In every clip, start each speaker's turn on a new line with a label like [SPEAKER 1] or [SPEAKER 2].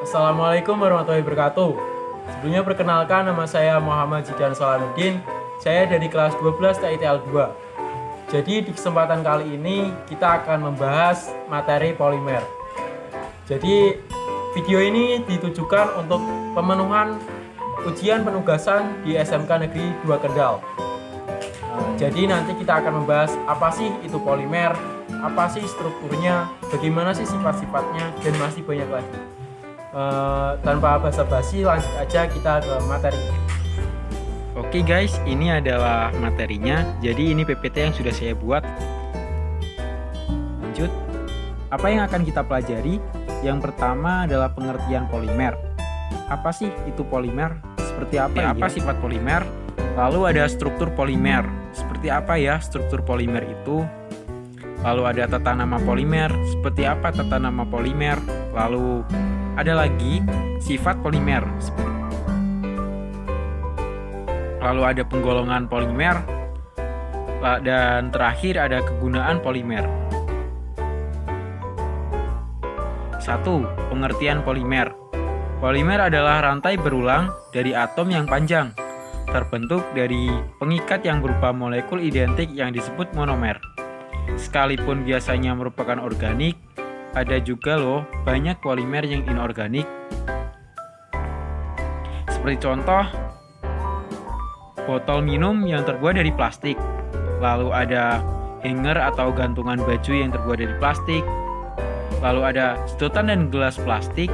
[SPEAKER 1] Assalamualaikum warahmatullahi wabarakatuh. Sebelumnya perkenalkan, nama saya Muhammad Zidan Salahuddin. Saya dari kelas 12 TITL 2. Jadi di kesempatan kali ini kita akan membahas materi polimer. Jadi video ini ditujukan untuk pemenuhan ujian penugasan di SMK Negeri 2 Kendal. Jadi nanti kita akan membahas apa sih itu polimer, apa sih strukturnya, bagaimana sih sifat-sifatnya, dan masih banyak lagi. Tanpa basa-basi langsung aja kita ke materi.
[SPEAKER 2] Oke guys, ini adalah materinya. Jadi ini PPT yang sudah saya buat. Lanjut. Apa yang akan kita pelajari? Yang pertama adalah pengertian polimer. Apa sih itu polimer? Seperti apa Apa sifat polimer? Lalu ada struktur polimer. Seperti apa ya struktur polimer itu? Lalu ada tata nama polimer. Seperti apa tata nama polimer? Lalu ada lagi sifat polimer. Lalu ada penggolongan polimer. Dan terakhir ada kegunaan polimer. 1. Pengertian polimer. Polimer adalah rantai berulang dari atom yang panjang, terbentuk dari pengikat yang berupa molekul identik yang disebut monomer. Sekalipun biasanya merupakan organik, ada juga loh banyak polimer yang inorganik. Seperti contoh, botol minum yang terbuat dari plastik. Lalu ada hanger atau gantungan baju yang terbuat dari plastik. Lalu ada sedotan dan gelas plastik.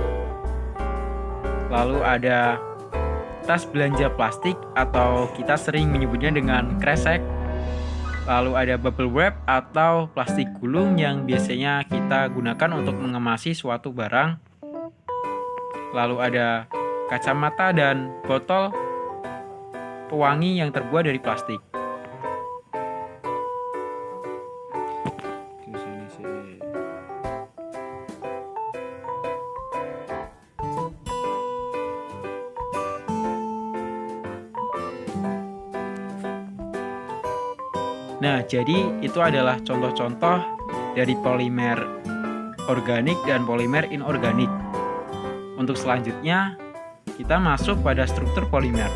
[SPEAKER 2] Lalu ada tas belanja plastik atau kita sering menyebutnya dengan kresek. Lalu ada bubble wrap atau plastik gulung yang biasanya kita gunakan untuk mengemasi suatu barang. Lalu ada kacamata dan botol pewangi yang terbuat dari plastik. Nah, jadi itu adalah contoh-contoh dari polimer organik dan polimer inorganik. Untuk selanjutnya, kita masuk pada struktur polimer.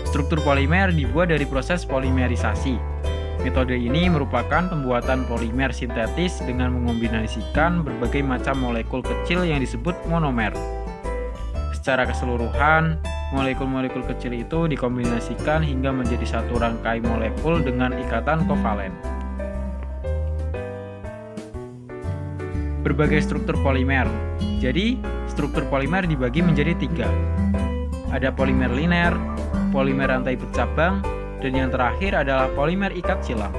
[SPEAKER 2] Struktur polimer dibuat dari proses polimerisasi. Metode ini merupakan pembuatan polimer sintetis dengan mengombinasikan berbagai macam molekul kecil yang disebut monomer. Secara keseluruhan, molekul-molekul kecil itu dikombinasikan hingga menjadi satu rangkai molekul dengan ikatan kovalen. Berbagai struktur polimer. Jadi, struktur polimer dibagi menjadi 3. Ada polimer linear, polimer rantai bercabang, dan yang terakhir adalah polimer ikat silang.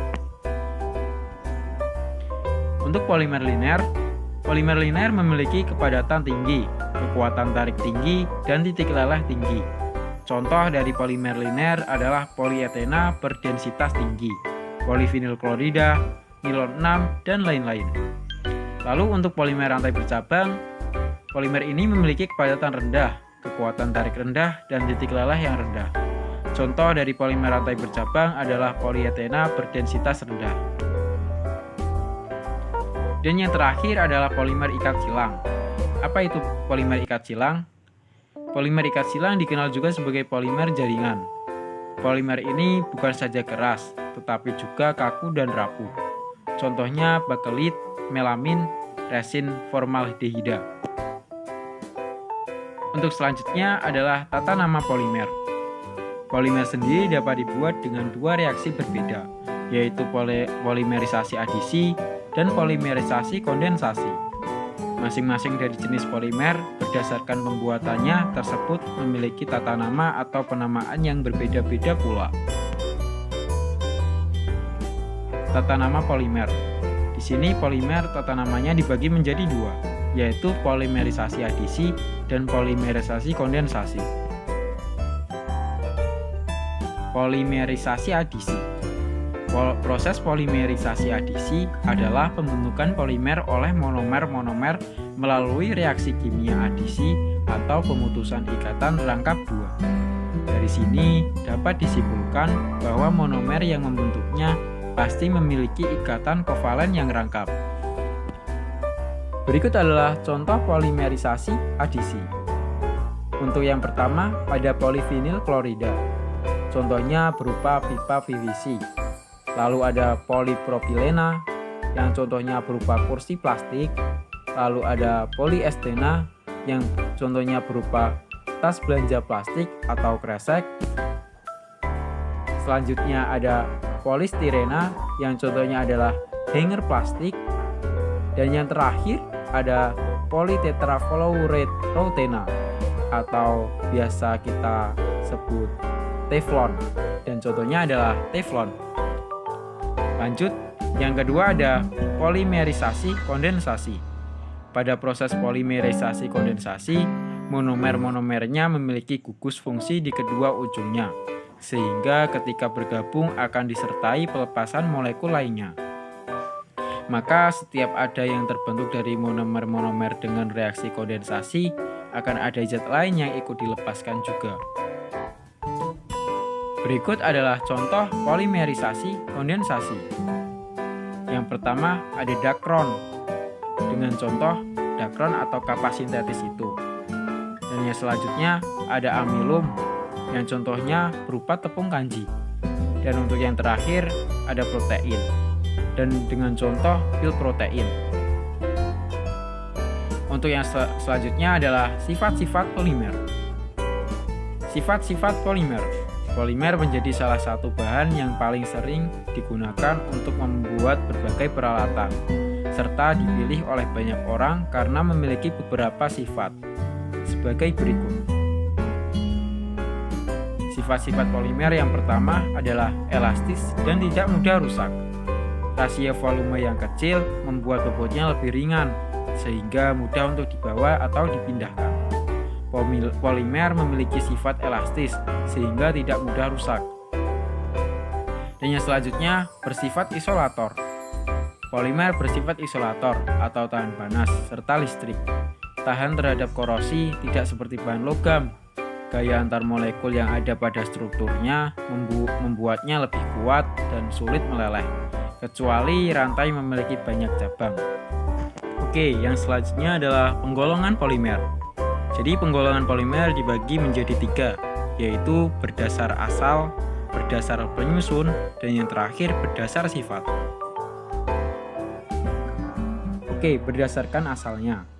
[SPEAKER 2] Untuk polimer linear memiliki kepadatan tinggi, kekuatan tarik tinggi, dan titik leleh tinggi. Contoh dari polimer linear adalah polietena berdensitas tinggi, polivinil klorida, nilon 6, dan lain-lain. Lalu untuk polimer rantai bercabang, polimer ini memiliki kepadatan rendah, kekuatan tarik rendah, dan titik leleh yang rendah. Contoh dari polimer rantai bercabang adalah polietena berdensitas rendah. Dan yang terakhir adalah polimer ikat silang. Apa itu polimer ikat silang? Polimer ikat silang dikenal juga sebagai polimer jaringan. Polimer ini bukan saja keras, tetapi juga kaku dan rapuh. Contohnya bakelit, melamin, resin formaldehida. Untuk selanjutnya adalah tata nama polimer. Polimer sendiri dapat dibuat dengan 2 reaksi berbeda, yaitu polimerisasi adisi dan polimerisasi kondensasi. Masing-masing dari jenis polimer berdasarkan pembuatannya tersebut memiliki tata nama atau penamaan yang berbeda-beda pula. Tata nama polimer. Di sini polimer tata namanya dibagi menjadi 2, yaitu polimerisasi adisi dan polimerisasi kondensasi. Polimerisasi adisi. Proses polimerisasi adisi adalah pembentukan polimer oleh monomer-monomer melalui reaksi kimia adisi atau pemutusan ikatan rangkap 2. Dari sini dapat disimpulkan bahwa monomer yang membentuknya pasti memiliki ikatan kovalen yang rangkap. Berikut adalah contoh polimerisasi adisi. Untuk yang pertama, ada polivinil klorida. Contohnya berupa pipa PVC. Lalu ada polipropilena, yang contohnya berupa kursi plastik. Lalu ada poliestena, yang contohnya berupa tas belanja plastik atau kresek. Selanjutnya ada polistirena, yang contohnya adalah hanger plastik. Dan yang terakhir ada politetrafluorourethana atau biasa kita sebut teflon, dan contohnya adalah teflon. Lanjut, yang kedua ada polimerisasi kondensasi. Pada proses polimerisasi kondensasi, monomer-monomernya memiliki gugus fungsi di kedua ujungnya, sehingga ketika bergabung akan disertai pelepasan molekul lainnya. Maka setiap ada yang terbentuk dari monomer-monomer dengan reaksi kondensasi, akan ada zat lain yang ikut dilepaskan juga. Berikut adalah contoh polimerisasi kondensasi. Yang pertama ada dacron, dengan contoh dacron atau kapas sintetis itu. Dan yang selanjutnya ada amilum, yang contohnya berupa tepung kanji. Dan untuk yang terakhir ada protein, dan dengan contoh pil protein. Untuk yang selanjutnya adalah sifat-sifat polimer. Sifat-sifat polimer. Polimer menjadi salah satu bahan yang paling sering digunakan untuk membuat berbagai peralatan, serta dipilih oleh banyak orang karena memiliki beberapa sifat sebagai berikut. Sifat-sifat polimer yang pertama adalah elastis dan tidak mudah rusak. Rasio volume yang kecil membuat bobotnya lebih ringan, sehingga mudah untuk dibawa atau dipindahkan. Polimer memiliki sifat elastis, sehingga tidak mudah rusak. Dan yang selanjutnya bersifat isolator. Polimer bersifat isolator atau tahan panas serta listrik. Tahan terhadap korosi, tidak seperti bahan logam. Gaya antar molekul yang ada pada strukturnya membuatnya lebih kuat dan sulit meleleh, kecuali rantai memiliki banyak cabang. Oke, yang selanjutnya adalah penggolongan polimer. Jadi penggolongan polimer dibagi menjadi 3, yaitu berdasar asal, berdasar penyusun, dan yang terakhir berdasar sifat. Oke, berdasarkan asalnya.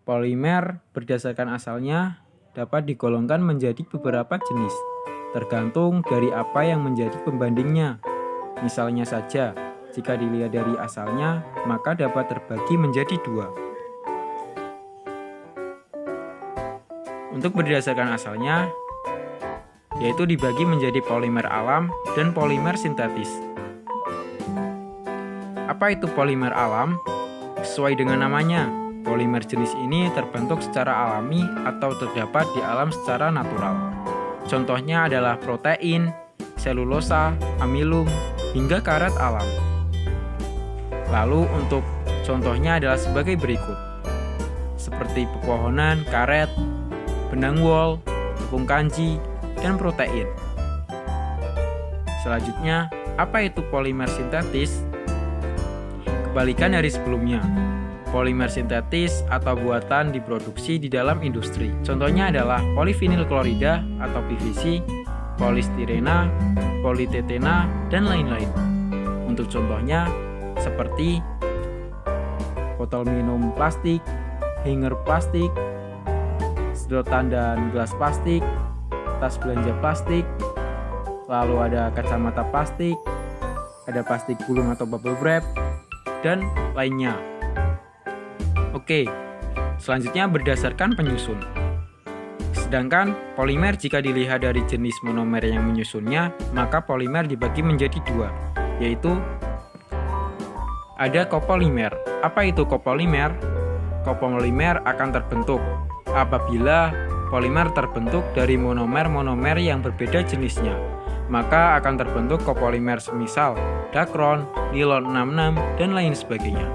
[SPEAKER 2] Polimer berdasarkan asalnya dapat digolongkan menjadi beberapa jenis, tergantung dari apa yang menjadi pembandingnya. Misalnya saja, jika dilihat dari asalnya, maka dapat terbagi menjadi 2. Untuk berdasarkan asalnya, yaitu dibagi menjadi polimer alam dan polimer sintetis. Apa itu polimer alam? Sesuai dengan namanya, polimer jenis ini terbentuk secara alami atau terdapat di alam secara natural. Contohnya adalah protein, selulosa, amilum, hingga karet alam. Lalu untuk contohnya adalah sebagai berikut, seperti pepohonan, karet, benang wol, tepung kanji, dan protein. Selanjutnya, apa itu polimer sintetis? Kebalikan dari sebelumnya, polimer sintetis atau buatan diproduksi di dalam industri. Contohnya adalah polivinil klorida atau PVC, polistirena, politetena, dan lain-lain. Untuk contohnya, seperti botol minum plastik, hanger plastik, sedotan dan gelas plastik, tas belanja plastik, lalu ada kacamata plastik, ada plastik gulung atau bubble wrap, dan lainnya. Oke, selanjutnya berdasarkan penyusun. Sedangkan polimer jika dilihat dari jenis monomer yang menyusunnya, maka polimer dibagi menjadi 2, yaitu ada copolimer. Apa itu copolimer? Copolimer akan terbentuk apabila polimer terbentuk dari monomer-monomer yang berbeda jenisnya, maka akan terbentuk copolimer semisal dacron, nilon 66, dan lain sebagainya.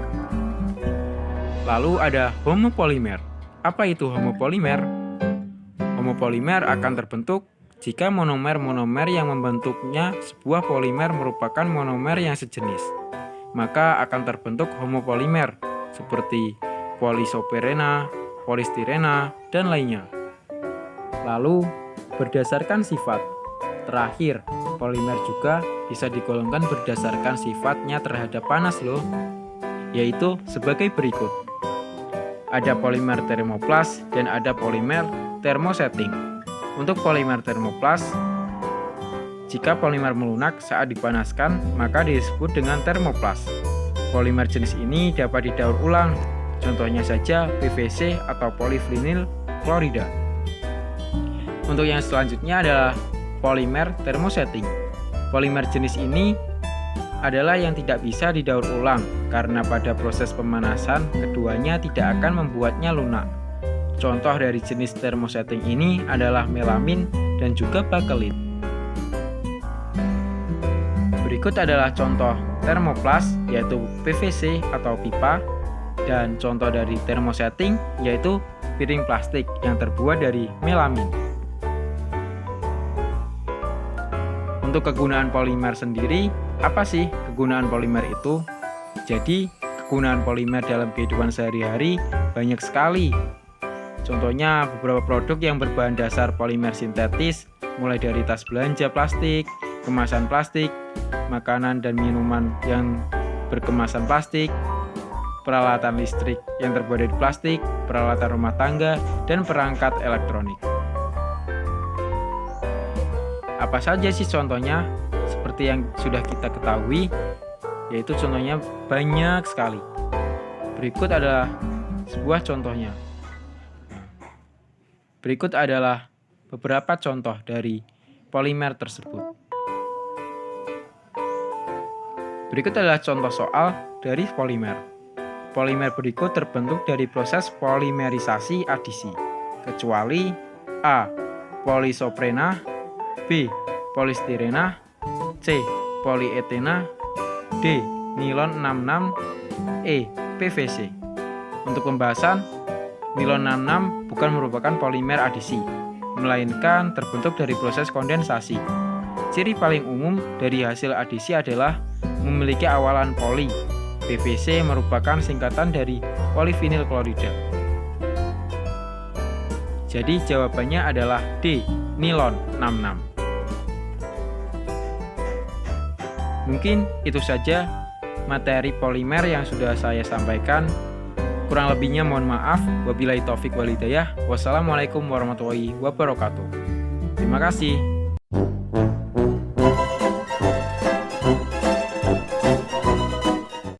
[SPEAKER 2] Lalu ada homopolimer. Apa itu homopolimer? Homopolimer akan terbentuk jika monomer-monomer yang membentuknya sebuah polimer merupakan monomer yang sejenis, maka akan terbentuk homopolimer seperti polisoprena, polistirena, dan lainnya. Lalu, berdasarkan sifat. Terakhir, polimer juga bisa digolongkan berdasarkan sifatnya terhadap panas loh, yaitu sebagai berikut. Ada polimer termoplas dan ada polimer termosetting. Untuk polimer termoplas, jika polimer melunak saat dipanaskan, maka disebut dengan termoplas. Polimer jenis ini dapat didaur ulang, contohnya saja PVC atau polyvinyl klorida. Untuk yang selanjutnya adalah polimer termosetting. Polimer jenis ini adalah yang tidak bisa didaur ulang karena pada proses pemanasan keduanya tidak akan membuatnya lunak. Contoh dari jenis termosetting ini adalah melamin dan juga bakelit. Berikut adalah contoh termoplas yaitu PVC atau pipa, dan contoh dari termosetting yaitu piring plastik yang terbuat dari melamin. Untuk kegunaan polimer sendiri, apa sih kegunaan polimer itu? Jadi, kegunaan polimer dalam kehidupan sehari-hari banyak sekali. Contohnya beberapa produk yang berbahan dasar polimer sintetis, mulai dari tas belanja plastik, kemasan plastik, makanan dan minuman yang berkemasan plastik, peralatan listrik yang terbuat dari plastik, peralatan rumah tangga, dan perangkat elektronik. Apa saja sih contohnya? Seperti yang sudah kita ketahui, yaitu contohnya banyak sekali. Berikut adalah sebuah contohnya. Berikut adalah beberapa contoh dari polimer tersebut. Berikut adalah contoh soal dari polimer. Polimer berikut terbentuk dari proses polimerisasi adisi, kecuali A. Polisoprena, B. Polistirena, C. Polietena, D. Nilon 66, E. PVC. Untuk pembahasan, nilon 66 bukan merupakan polimer adisi, melainkan terbentuk dari proses kondensasi. Ciri paling umum dari hasil adisi adalah memiliki awalan poli. PVC merupakan singkatan dari polyvinyl klorida. Jadi jawabannya adalah D. Nilon 66. Mungkin itu saja materi polimer yang sudah saya sampaikan. Kurang lebihnya mohon maaf. Wabillahi taufik wal hidayah. Wassalamualaikum warahmatullahi wabarakatuh. Terima kasih.